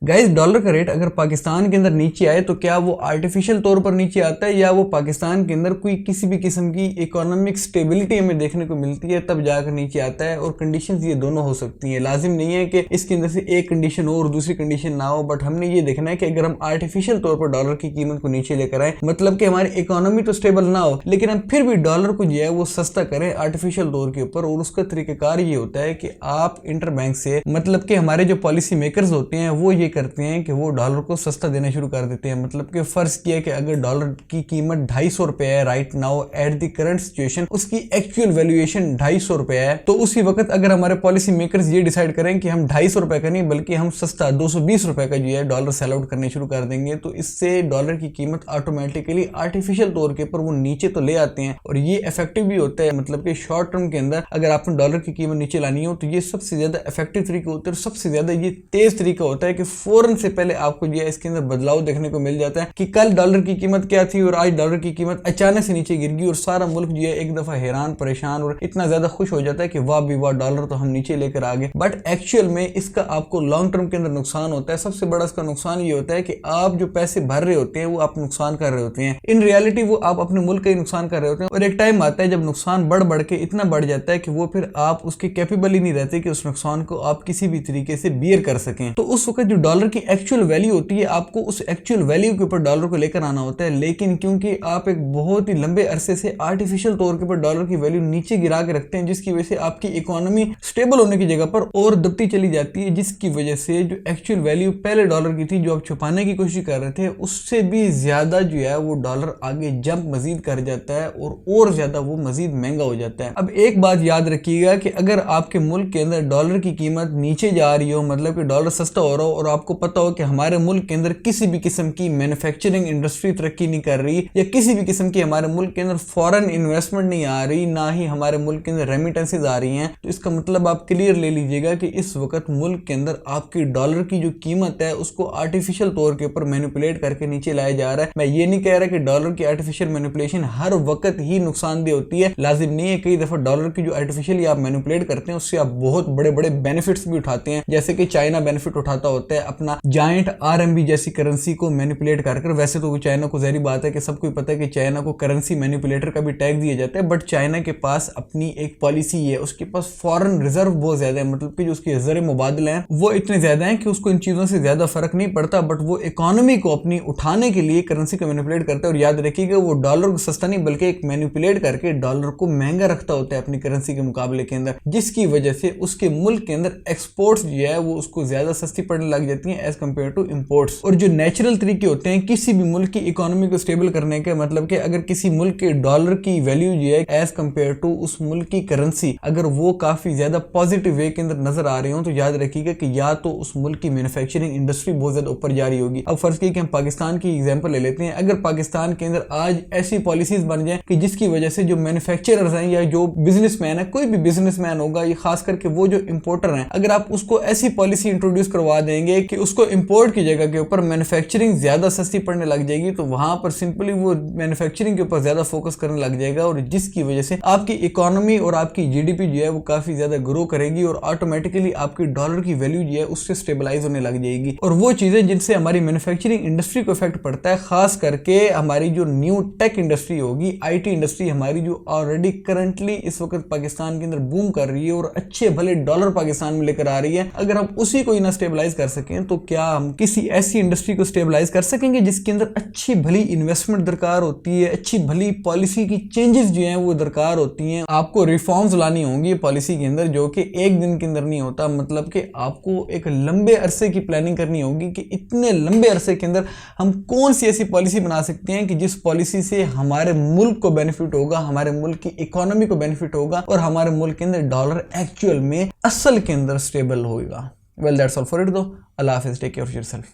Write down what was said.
Guys dollar का rate अगर पाकिस्तान के अंदर नीचे आए तो क्या वो आर्टिफिशियल तौर पर नीचे आता है या वो पाकिस्तान के अंदर कोई किसी भी किस्म की इकोनॉमिक स्टेबिलिटी हमें देखने को मिलती है तब जाकर नीचे आता है। और कंडीशंस ये दोनों हो सकती हैं, लाजिम नहीं है कि इसके अंदर से एक कंडीशन हो और दूसरी कंडीशन ना हो। बट हमने ये देखना है कि अगर हम आर्टिफिशियल तौर पर डॉलर की कीमत को नीचे लेकर आए, मतलब कि हमारी इकोनॉमी तो स्टेबल ना हो लेकिन हम फिर भी डॉलर को जो है वो सस्ता करें आर्टिफिशियल तौर के ऊपर। और उसका तरीकाकार ये होता है कि आप इंटरबैंक से, मतलब कि हमारे जो पॉलिसी मेकर्स होते हैं वो ये करते हैं कि वो डॉलर को सस्ता देना शुरू कर देते हैं। मतलब कि फर्ज किया कि अगर डॉलर की कीमत 250 रुपए है right now at the current situation, उसकी एक्चुअल वैल्यूएशन 250 रुपए है, तो उसी वक्त अगर हमारे पॉलिसी मेकर्स ये डिसाइड करें कि हम 250 रुपए का नहीं बल्कि हम सस्ता 220 रुपए का जो है डॉलर सेल आउट करने शुरू कर देंगे, तो इससे डॉलर की कीमत ऑटोमेटिकली आर्टिफिशियल तौर के ऊपर वो नीचे तो ले आते हैं। और ये इफेक्टिव भी होता है, मतलब कि शॉर्ट टर्म के अंदर अगर आपने डॉलर की कीमत नीचे लानी हो तो ये सबसे ज्यादा इफेक्टिव तरीका होता है और सबसे ज्यादा ये तेज तरीका होता है कि फौरन से पहले आपको जो है इसके अंदर बदलाव देखने को मिल जाता है कि कल डॉलर की कीमत क्या थी और आज डॉलर की कीमत अचानक से नीचे गिर गई और सारा मुल्क जो है एक दफा हैरान परेशान और इतना ज्यादा खुश हो जाता है कि वाह भी वाह डॉलर तो हम नीचे लेकर आ गए। बट एक्चुअल में इसका आपको लॉन्ग टर्म के अंदर नुकसान होता है। सबसे बड़ा इसका नुकसान ये होता है कि आप जो पैसे भर रहे होते हैं वो आप नुकसान कर रहे होते हैं, इन रियलिटी वो आप अपने मुल्क का ही नुकसान कर रहे होते हैं। और एक टाइम आता है जब नुकसान बढ़ बढ़ के इतना बढ़ जाता है कि वो फिर आप उसके कैपेबल ही नहीं रहते कि उस नुकसान को आप किसी भी तरीके से बियर कर सकें। तो उस वक्त जो डॉलर की एक्चुअल वैल्यू होती है आपको उस एक्चुअल वैल्यू के ऊपर डॉलर को लेकर आना होता है। लेकिन क्योंकि आप एक बहुत ही लंबे अरसे से आर्टिफिशियल तौर के ऊपर डॉलर की वैल्यू नीचे गिरा के रखते हैं, जिसकी वजह से आपकी इकोनॉमी स्टेबल होने की जगह पर और दबती चली जाती है, जिसकी वजह से जो एक्चुअल वैल्यू पहले डॉलर की थी जो आप छुपाने की कोशिश कर रहे थे उससे भी ज्यादा जो है वो डॉलर आगे जंप मजीद कर जाता है और ज्यादा वो मजीद महंगा हो जाता है। अब एक बात याद रखिएगा कि अगर आपके मुल्क के अंदर डॉलर की कीमत नीचे जा रही हो, मतलब कि डॉलर सस्ता हो रहा हो और आपको पता हो कि हमारे मुल्क के अंदर किसी भी किस्म की मैन्युफैक्चरिंग इंडस्ट्री तरक्की नहीं कर रही या किसी भी किस्म की हमारे मुल्क के अंदर फॉरेन इन्वेस्टमेंट नहीं आ रही, ना ही हमारे मुल्क के अंदर रेमिटेंसेज आ रही हैं, तो इसका मतलब आप क्लियर ले लीजिएगा कि इस वक्त मुल्क के अंदर आपकी डॉलर की जो कीमत है उसको आर्टिफिशियल तौर के ऊपर मैनिपुलेट करके नीचे लाया जा रहा है। मैं ये नहीं कह रहा कि डॉलर की आर्टिफिशियल मैनिपुलेशन हर वक्त ही नुकसानदेह होती है, लाजिम नहीं है। कई दफा डॉलर की जो आर्टिफिशियली आप मैनिपुलेट करते हैं उससे आप बहुत बड़े बड़े बेनिफिट्स भी उठाते हैं, जैसे कि चाइना बेनिफिट उठाता होता है अपना जायंट आरएमबी जैसी करेंसी को मैनिपुलेट कर। वैसे तो चाइना को जहरी बात है कि सबको पता है कि चाइना को करेंसी मैनिपुलेटर का भी टैग दिया जाता है, बट चाइना के पास अपनी एक पॉलिसी है, उसके पास फॉरेन रिजर्व बहुत ज्यादा है, मतलब कि जो उसके ज़र मुबादले हैं वो इतने ज्यादा हैं कि उसको इन चीजों से ज्यादा फर्क नहीं पड़ता, बट वो इकोनॉमी को अपनी उठाने के लिए करेंसी को मैनिपुलेट करता है। और याद रखिएगा वो डॉलर को सस्ता नहीं बल्कि एक मैनिपुलेट करके डॉलर को महंगा रखता होता है अपनी करेंसी के मुकाबले के अंदर, जिसकी वजह से उसके मुल्क के अंदर एक्सपोर्ट्स जो है वो उसको ज्यादा सस्ती पड़ने लग जाती है एज कम्पेयर टू इंपोर्ट्स। और जो नेचुरल तरीके होते हैं किसी भी मुल्क की इकोनॉमी को स्टेबल करने के, मतलब कि अगर किसी मुल्क के डॉलर की वैल्यू जो है एज कम्पेयर टू उस मुल्क की करेंसी अगर वो काफी ज्यादा पॉजिटिव वे के अंदर नजर आ रही हो, तो याद रखिएगा कि या तो उस मुल्क की मैन्युफैक्चरिंग इंडस्ट्री बहुत ज्यादा ऊपर जा रही होगी। अब फर्ज कीजिए कि हम पाकिस्तान की एग्जांपल ले लेते हैं, अगर पाकिस्तान के अंदर आज ऐसी पॉलिसीज बन जाए कि जिसकी वजह से जो मैन्युफैक्चरर्स हैं या जो बिजनेसमैन है, कोई भी बिजनेसमैन होगा, ये खास करके वो जो इंपोर्टर हैं, अगर आप उसको ऐसी पॉलिसी इंट्रोड्यूस करवा देंगे कि उसको इंपोर्ट की जगह के ऊपर मैन्युफैक्चरिंग ज्यादा सस्ती पड़ने लग जाएगी, तो वहां पर सिंपली वो मैन्युफैक्चरिंग के ऊपर ज्यादा फोकस करने लग जाएगा और जिसकी वजह से आपकी इकोनॉमी और आपकी जीडीपी जो है वो काफी ज्यादा ग्रो करेगी और ऑटोमेटिकली आपकी डॉलर की वैल्यू जो है उससे स्टेबलाइज होने लग जाएगी। और वो चीजें जिनसे हमारी मैन्युफैक्चरिंग इंडस्ट्री को इफेक्ट पड़ता है, खास करके हमारी जो न्यू टेक इंडस्ट्री होगी, आईटी इंडस्ट्री हमारी जो ऑलरेडी करंटली इस वक्त पाकिस्तान के अंदर बूम कर रही है और अच्छे भले डॉलर पाकिस्तान में लेकर आ रही है, अगर हम उसी को ही ना स्टेबलाइज कर सकें तो क्या हम किसी ऐसी इंडस्ट्री को स्टेबलाइज कर सकेंगे जिसके अंदर अच्छी भली इन्वेस्टमेंट दरकार होती है, अच्छी भली पॉलिसी की चेंजेस जो हैं वो दरकार होती हैं, आपको रिफॉर्म्स लानी होंगी पॉलिसी के अंदर जो कि एक दिन के अंदर नहीं होता, मतलब कि आपको एक लंबे अरसे की प्लानिंग करनी होगी कि इतने लंबे अरसे के अंदर हम कौन सी ऐसी पॉलिसी बना सकते हैं कि जिस पॉलिसी से हमारे मुल्क को बेनिफिट होगा, हमारे मुल्क की इकोनॉमी को बेनिफिट होगा और हमारे मुल्क के अंदर डॉलर एक्चुअल में असल के अंदर स्टेबल होगा। Well that's all for it दो। अल्लाह हाफिज़, टेक केयर ऑफ योरसेल्फ।